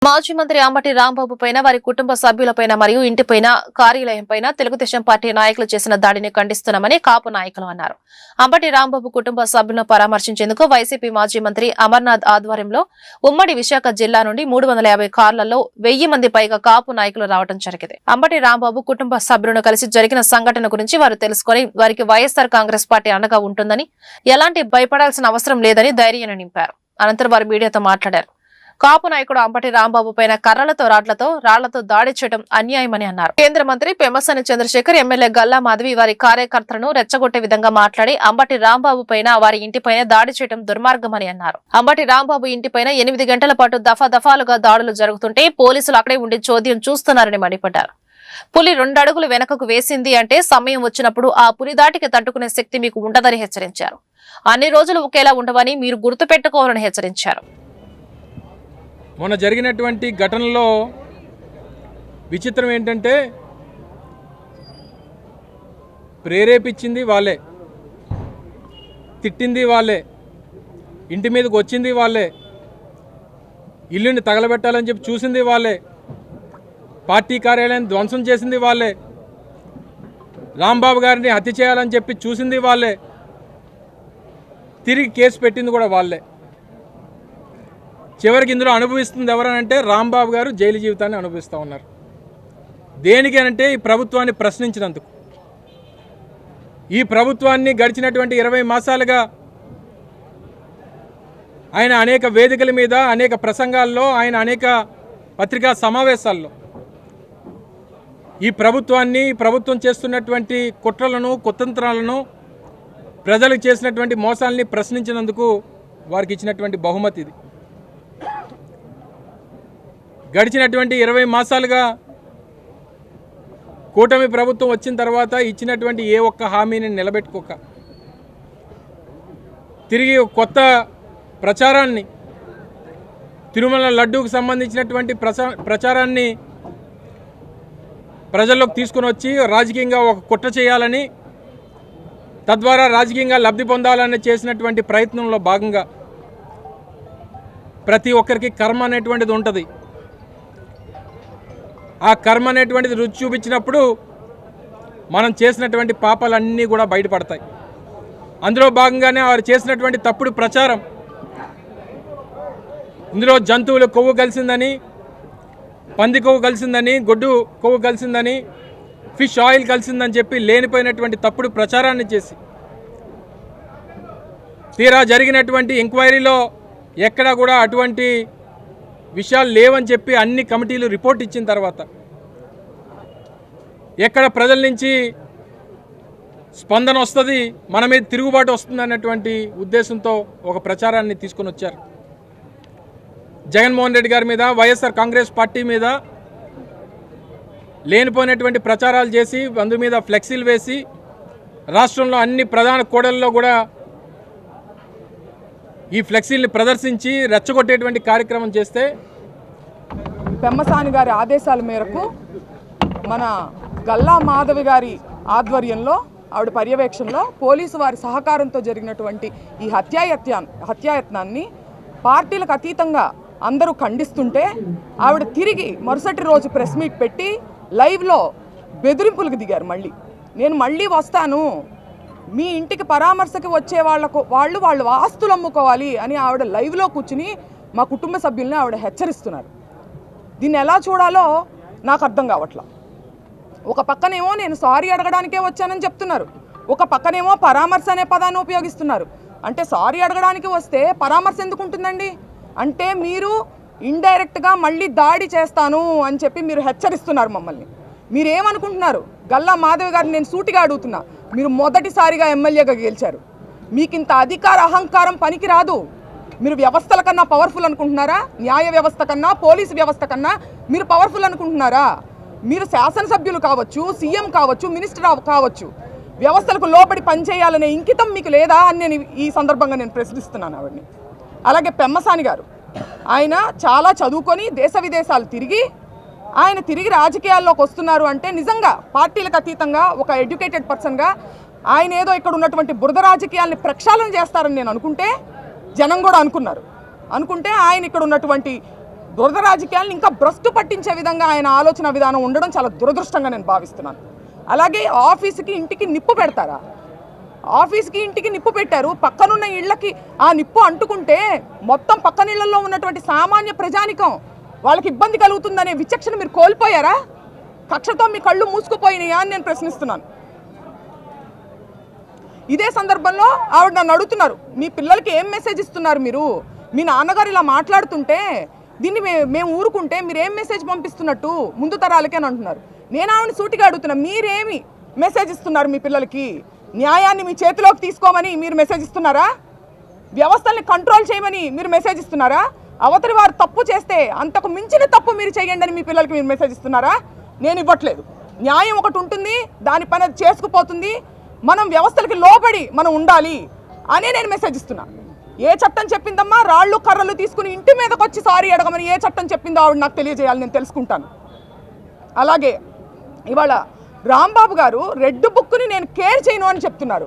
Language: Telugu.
మాజీ మంత్రి అంబటి రాంబాబు పైన వారి కుటుంబ సభ్యులపైన మరియు ఇంటిపైన కార్యాలయంపైన తెలుగుదేశం పార్టీ నాయకులు చేసిన దాడిని ఖండిస్తున్నామని కాపు నాయకులు అన్నారు. అంబటి రాంబాబు కుటుంబ సభ్యులను పరామర్శించేందుకు వైసీపీ మాజీ మంత్రి అమర్నాథ్ ఆధ్వర్యంలో ఉమ్మడి విశాఖ జిల్లా నుండి 350 కార్లలో 1000 మంది పైగా కాపు నాయకులు రావడం జరిగింది. అంబటి రాంబాబు కుటుంబ సభ్యులను కలిసి జరిగిన సంఘటన గురించి వారు తెలుసుకుని వారికి వైఎస్ఆర్ కాంగ్రెస్ పార్టీ అండగా ఉంటుందని, ఎలాంటి భయపడాల్సిన అవసరం లేదని ధైర్యాన్ని నింపారు. అనంతరం వారు మీడియాతో మాట్లాడారు. కాపు నాయకుడు అంబటి రాంబాబు పైన కర్రలతో రాళ్లతో దాడి చేయడం అన్యాయమని అన్నారు. కేంద్ర మంత్రి పెమ్మసాని చంద్రశేఖర్, ఎమ్మెల్యే గల్లా మాధవి వారి కార్యకర్తలను రెచ్చగొట్టే విధంగా మాట్లాడి అంబటి రాంబాబు పైన వారి ఇంటిపైన దాడి చేయడం దుర్మార్గమని అన్నారు. అంబటి రాంబాబు ఇంటిపైన 8 గంటల పాటు దఫాదఫాలుగా దాడులు జరుగుతుంటే పోలీసులు అక్కడే ఉండి చోద్యం చూస్తున్నారని మండిపడ్డారు. పులి 2 అడుగులు వెనకకు వేసింది అంటే సమయం వచ్చినప్పుడు ఆ పులి దాటికి తట్టుకునే శక్తి మీకు ఉండదని హెచ్చరించారు. అన్ని రోజులు ఒకేలా ఉండవని మీరు గుర్తుపెట్టుకోవాలని హెచ్చరించారు. మొన్న జరిగినటువంటి ఘటనలో విచిత్రం ఏంటంటే ప్రేరేపించింది వాళ్ళే, తిట్టింది వాళ్ళే, ఇంటి మీదకి వచ్చింది వాళ్ళే, ఇల్లుని తగలబెట్టాలని చెప్పి చూసింది వాళ్ళే, పార్టీ కార్యాలయాన్ని ధ్వంసం చేసింది వాళ్ళే, రాంబాబు గారిని హత్య చేయాలని చెప్పి చూసింది వాళ్ళే, తిరిగి కేసు పెట్టింది కూడా వాళ్ళే. చివరికి ఇందులో అనుభవిస్తుంది ఎవరనంటే రాంబాబు గారు జైలు జీవితాన్ని అనుభవిస్తూ ఉన్నారు. దేనికేనంటే ఈ ప్రభుత్వాన్ని ప్రశ్నించినందుకు. ఈ ప్రభుత్వాన్ని గడిచినటువంటి 20 మాసాలుగా ఆయన అనేక వేదికల మీద, అనేక ప్రసంగాల్లో, ఆయన అనేక పత్రికా సమావేశాల్లో ఈ ప్రభుత్వం చేస్తున్నటువంటి కుట్రలను, కుతంత్రాలను, ప్రజలకు చేసినటువంటి మోసాలని ప్రశ్నించినందుకు వారికి ఇచ్చినటువంటి బహుమతి ఇది. గడిచినటువంటి 20 మాసాలుగా కూటమి ప్రభుత్వం వచ్చిన తర్వాత ఇచ్చినటువంటి ఏ ఒక్క హామీని నిలబెట్టుకోక తిరిగి కొత్త ప్రచారాన్ని, తిరుమల లడ్డూకు సంబంధించినటువంటి ప్రచారాన్ని ప్రజల్లోకి తీసుకొని వచ్చి రాజకీయంగా ఒక కుట్ర చేయాలని, తద్వారా రాజకీయంగా లబ్ధి పొందాలని చేసినటువంటి ప్రయత్నంలో భాగంగా ప్రతి ఒక్కరికి కర్మ అనేటువంటిది ఉంటుంది. ఆ కర్మ అనేటువంటిది రుచి చూపించినప్పుడు మనం చేసినటువంటి పాపాలన్నీ కూడా బయటపడతాయి. అందులో భాగంగానే వారు చేసినటువంటి తప్పుడు ప్రచారం, ఇందులో జంతువుల కొవ్వు కలిసిందని, పంది కొవ్వు కలిసిందని, గొడ్డు కొవ్వు కలిసిందని, ఫిష్ ఆయిల్ కలిసిందని చెప్పి లేనిపోయినటువంటి తప్పుడు ప్రచారాన్ని చేసి తీరా జరిగినటువంటి ఎంక్వైరీలో ఎక్కడా కూడా అటువంటి విషయాలు లేవని చెప్పి అన్ని కమిటీలు రిపోర్ట్ ఇచ్చిన తర్వాత ఎక్కడ ప్రజల నుంచి స్పందన వస్తుంది, మన మీద తిరుగుబాటు వస్తుంది అన్నటువంటి ఉద్దేశంతో ఒక ప్రచారాన్ని తీసుకొని వచ్చారు. జగన్మోహన్ రెడ్డి గారి మీద, వైఎస్ఆర్ కాంగ్రెస్ పార్టీ మీద లేనిపోయినటువంటి ప్రచారాలు చేసి, అందు మీద ఫ్లెక్సీలు వేసి, రాష్ట్రంలో అన్ని ప్రధాన కూడళ్లలో కూడా ఈ ఫ్లెక్సీల్ని ప్రదర్శించి రెచ్చగొట్టేటువంటి కార్యక్రమం చేస్తే పెమ్మసాని గారి ఆదేశాల మేరకు మన గల్లా మాధవి గారి ఆధ్వర్యంలో, ఆవిడ పర్యవేక్షణలో, పోలీసు వారి సహకారంతో జరిగినటువంటి ఈ హత్యాయత్నాన్ని పార్టీలకు అతీతంగా అందరూ ఖండిస్తుంటే ఆవిడ తిరిగి మరుసటి రోజు ప్రెస్ మీట్ పెట్టి లైవ్లో బెదిరింపులకు దిగారు. నేను మళ్ళీ వస్తాను, మీ ఇంటికి పరామర్శకి వచ్చే వాళ్ళు ఆస్తులు అమ్ముకోవాలి అని ఆవిడ లైవ్లో కూర్చుని మా కుటుంబ సభ్యుల్ని ఆవిడ హెచ్చరిస్తున్నారు. దీన్ని ఎలా చూడాలో నాకు అర్థం కావట్లా. ఒక పక్కనేమో నేను సారీ అడగడానికే వచ్చానని చెప్తున్నారు, ఒక పక్కనేమో పరామర్శ అనే పదాన్ని ఉపయోగిస్తున్నారు. అంటే సారీ అడగడానికి వస్తే పరామర్శ ఎందుకు ఉంటుందండి? అంటే మీరు ఇండైరెక్ట్గా మళ్ళీ దాడి చేస్తాను అని చెప్పి మీరు హెచ్చరిస్తున్నారు మమ్మల్ని. మీరేమనుకుంటున్నారు? గల్లా మాధవి గారిని నేను సూటిగా అడుగుతున్నా, మీరు మొదటిసారిగా ఎమ్మెల్యేగా గెలిచారు, మీకు ఇంత అధికార అహంకారం పనికి రాదు. మీరు వ్యవస్థల కన్నా పవర్ఫుల్ అనుకుంటున్నారా? న్యాయ వ్యవస్థ కన్నా, పోలీసు వ్యవస్థ కన్నా మీరు పవర్ఫుల్ అనుకుంటున్నారా? మీరు శాసనసభ్యులు కావచ్చు, సీఎం కావచ్చు, మినిస్టర్ కావచ్చు, వ్యవస్థలకు లోబడి పనిచేయాలనే ఇంకితం మీకు లేదా అని నేను ఈ సందర్భంగా ప్రశ్నిస్తున్నాను ఆవిడని. అలాగే పెమ్మసాని గారు, ఆయన చాలా చదువుకొని దేశ విదేశాలు తిరిగి ఆయన తిరిగి రాజకీయాల్లోకి వస్తున్నారు అంటే నిజంగా పార్టీలకు అతీతంగా ఒక ఎడ్యుకేటెడ్ పర్సన్గా ఆయన ఏదో ఇక్కడ ఉన్నటువంటి బురద రాజకీయాల్ని ప్రక్షాళన చేస్తారని నేను అనుకుంటే, జనం కూడా అనుకుంటే ఆయన ఇక్కడ ఉన్నటువంటి దురద రాజకీయాలను ఇంకా భ్రష్టు పట్టించే విధంగా ఆయన ఆలోచన విధానం ఉండడం చాలా దురదృష్టంగా నేను భావిస్తున్నాను. అలాగే ఆఫీసుకి ఇంటికి నిప్పు పెడతారా? ఆఫీస్కి ఇంటికి నిప్పు పెట్టారు, పక్కనున్న ఇళ్ళకి ఆ నిప్పు అంటుకుంటే మొత్తం పక్కనిళ్లలో ఉన్నటువంటి సామాన్య ప్రజానికం వాళ్ళకి ఇబ్బంది కలుగుతుందనే విచక్షణ మీరు కోల్పోయారా? కక్షతో మీ కళ్ళు మూసుకుపోయినాయా అని నేను ప్రశ్నిస్తున్నాను. ఇదే సందర్భంలో ఆవిడ నన్ను అడుగుతున్నారు, మీ పిల్లలకి ఏం మెసేజ్ ఇస్తున్నారు మీరు? మీ నాన్నగారు ఇలా మాట్లాడుతుంటే దీన్ని మేము ఊరుకుంటే మీరు ఏం మెసేజ్ పంపిస్తున్నట్టు ముందు తరాలకి అని అంటున్నారు. నేను ఆవిడని సూటిగా అడుగుతున్నా, మీరేమి మెసేజ్ ఇస్తున్నారు మీ పిల్లలకి? న్యాయాన్ని మీ చేతిలోకి తీసుకోమని మీరు మెసేజ్ ఇస్తున్నారా? వ్యవస్థల్ని కంట్రోల్ చేయమని మీరు మెసేజ్ ఇస్తున్నారా? అవతలి వారు తప్పు చేస్తే అంతకు మించిన తప్పు మీరు చేయండి అని మీ పిల్లలకి మీరు మెసేజ్ ఇస్తున్నారా? నేను ఇవ్వట్లేదు. న్యాయం ఒకటి ఉంటుంది, దాని పని అది చేసుకుపోతుంది, మనం వ్యవస్థలకి లోబడి మనం ఉండాలి అనే నేను మెసేజ్ ఇస్తున్నా. ఏ చట్టం చెప్పిందమ్మా రాళ్ళు కర్రలు తీసుకుని ఇంటి మీదకి వచ్చి సారీ అడగమని ఏ చట్టం చెప్పిందో ఆవిడ నాకు తెలియజేయాలి, నేను తెలుసుకుంటాను. అలాగే ఇవాళ రాంబాబు గారు రెడ్ బుక్ని నేను కేర్ చేయను అని చెప్తున్నారు.